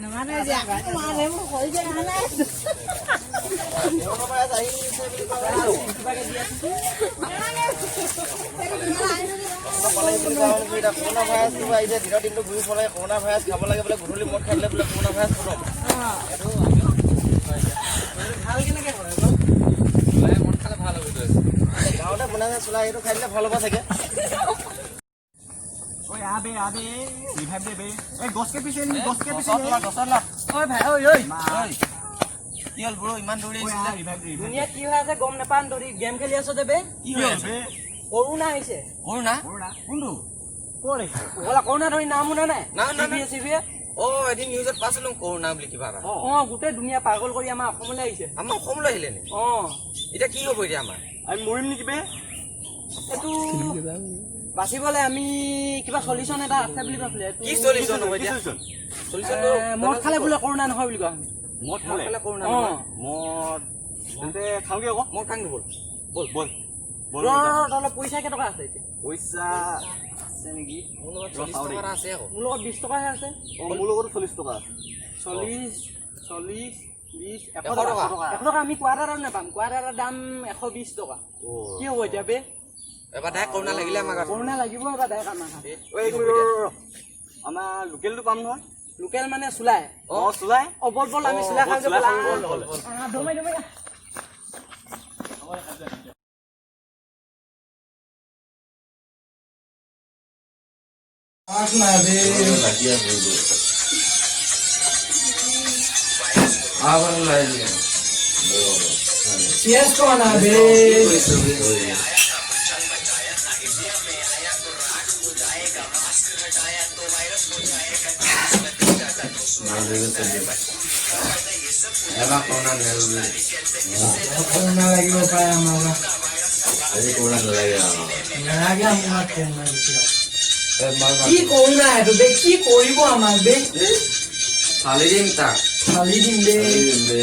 Namanya aja, mana mau kau aja aneh. ভাল হ'ব চাগে Oi abe revive deh be. Gosnya pisan nih. ঐ ভাই ঐ ঐ কি হল ব্রো ইমান দৌৰি আহিছে দুনিয়া কি হৈ আছে গম নাপান ধৰি গেম খেলি আছো দেবে কি হৈ আছে কৰোণা আহিছে কৰোণা কোনটো ক'ৰে ওলা কৰোণা ধৰি নাম শুনা নাই না, না, না। চিবিয়ে অ এদিন নিউজত পাইছিলো কৰোণা বুলি কিবা এটা গোটেই দুনিয়া পাগল কৰি আমাৰ অসমলৈ আহিছে আমাৰ অসমলৈ আহিলে নি এতিয়া কি হ'ব এতিয়া আমাৰ আমি মৰিম নেকি বে এইটো বাচিবলৈ আমি কিবা সলিউশন এটা আছে বুলি কৈছিলে কি চলিছে নকয় এতিয়া চলিছে মদ খালে বোলে কৰোণা নহয় বুলি কোৱা মদ খালে কৰোণা মদ তেন্তে খাওঁগে আকৌ মোৰ খাং বল বল অলপ পইচা কেইটকা আছে এতিয়া পইচা আছে নেকি মোৰ লগত 40 টকা এটা আছে আকৌ মোৰ লগত 20 টকাহে আছে মোৰ লগতো 40 টকা 40 20 100 টকা 100 টকা আমি কোৱাটাৰত নাপাম কোৱাটাৰৰ দাম 120 টকা কি হ'ব এতিয়া বে এবাৰ ডাইৰেক্ট কৰোণা লাগিলে আমাক কৰোণা লাগিব এবাৰ ডাইৰেক্ট আমাৰ আমাৰ লোকেলটো পাম নহয় লোকেল মানে চুলাই চুলাই বল আমি চুলাই খাই যাব দমাই এবাৰ কৰোণা কৰোণা লাগিব পাৰে আমাৰ আজি কৰোণা নালাগে কি কৰোণা এইটো বে কি কৰিব আমাৰ বে ফালি দিম তাক খালি দিম বে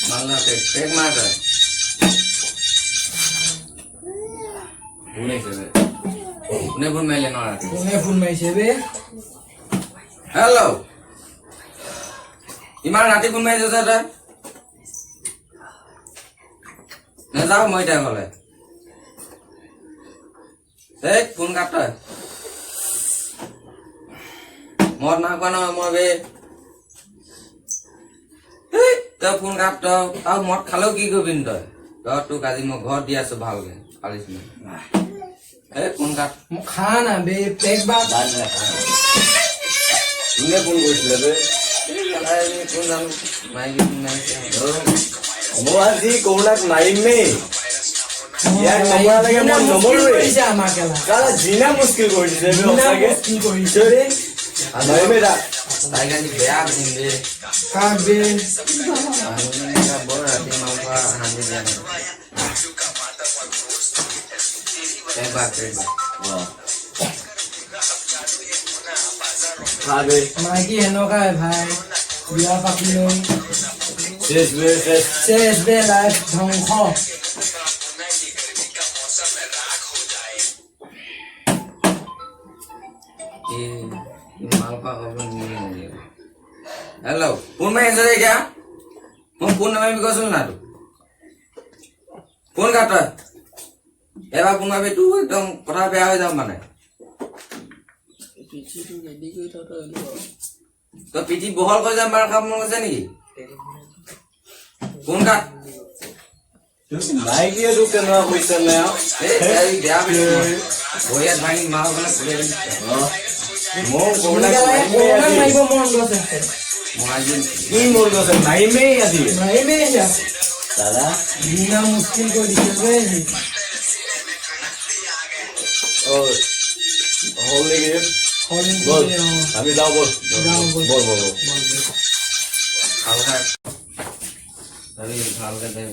মালনা টেক মাৰ তই কোনে ফোন মাৰিলে ন ৰাতি কোনে ফোন মাৰিছে বে হেল্ল' ইমান ৰাতি ফোন মাৰিছ যে তই নাযাওঁ মই এতিয়া ঘৰলৈ এই ফোন কাট তই মদ নাই খোৱা নহয় মই বে তই ফোন কাট তই আৰু মদ খালেও কি কৰিবি তই তোক আজি মই ঘৰত দি আছো ভালকে পালিছ এই ফোন কাট মোক খা না বে পেক বা কোনে ফোন কৰিছিলে বে কোন জানো মাইকী ফোন মাৰিছে মই আজি কৰোণাক মাৰিমেই ইয়াক নমৰালৈকে মই নমৰোৱেই আমাৰ কেলা কালা জিনা মুস্কিল কৰি দিছে বে সঁচাকে কি কৰিছে বে মাৰিমেই দা তাইক আজি বেয়া দিম বে কাক বে বৰ ৰাতি মাংস সানি দিয়া নাই মাইকী সেনেকুৱাই ভাই বিয়া পাতি লৈ শেষ চেছ বে লাইফ ধ্বংস হেল্ল' ফোন মাৰি আছে এতিয়া মোক ফোন নামাৰিবি কৈছিল না তোক ফোন কাট তই এবাৰ ফোন মাৰিবি তোৰ একদম কথা বেয়া হৈ যাম মানে তই পিঠি বহল কৰি যাম বাৰ খাব মন গৈছে নেকি ফোন কাট মাইকীয়ে তোক কেনেকুৱা কৰিছে নে এই বেয়া ভৰিয়াত ভাঙি মাৰ মানে ফুলে মোৰ কৰোণাক মাৰিব মন গৈছে মই আজি কি মোৰ গৈছে মাৰিমেই আজি মাৰিমেই যা দাদা বিনা মুস্কিল কৰি দিছে বে হ'ল নেকি বল আমি যাওঁ বল বল বল ভালকে ভালকে দে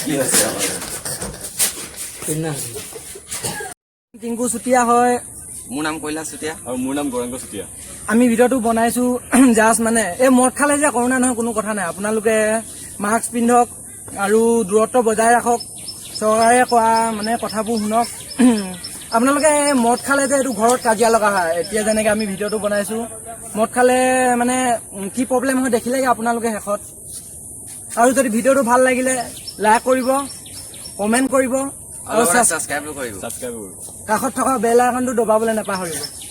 কি হৈছে টিংকু চুতীয়া হয় মোৰ নাম কৈলাশ চুতীয়া আৰু মোৰ নাম গৌৰাংগ চুতীয়া আমি ভিডিঅ'টো বনাইছো জাষ্ট মানে এই মদ খালে যে কৰোণা নহয় কোনো কথা নাই আপোনালোকে মাস্ক পিন্ধক আৰু দূৰত্ব বজাই ৰাখক চৰকাৰে কোৱা মানে কথাবোৰ শুনক আপোনালোকে মদ খালে যে এইটো ঘৰত কাজিয়া লগা হয় এতিয়া যেনেকে আমি ভিডিঅ'টো বনাইছো মদ খালে মানে কি প্ৰব্লেম হয় দেখিলেগে আপোনালোকে শেষত আৰু যদি ভিডিঅ'টো ভাল লাগিলে লাইক কৰিব কমেণ্ট কৰিব আৰু ছাবস্ক্ৰাইব কৰিব কাষত থকা বেল আইকনটো দবাবলৈ নাপাহৰিব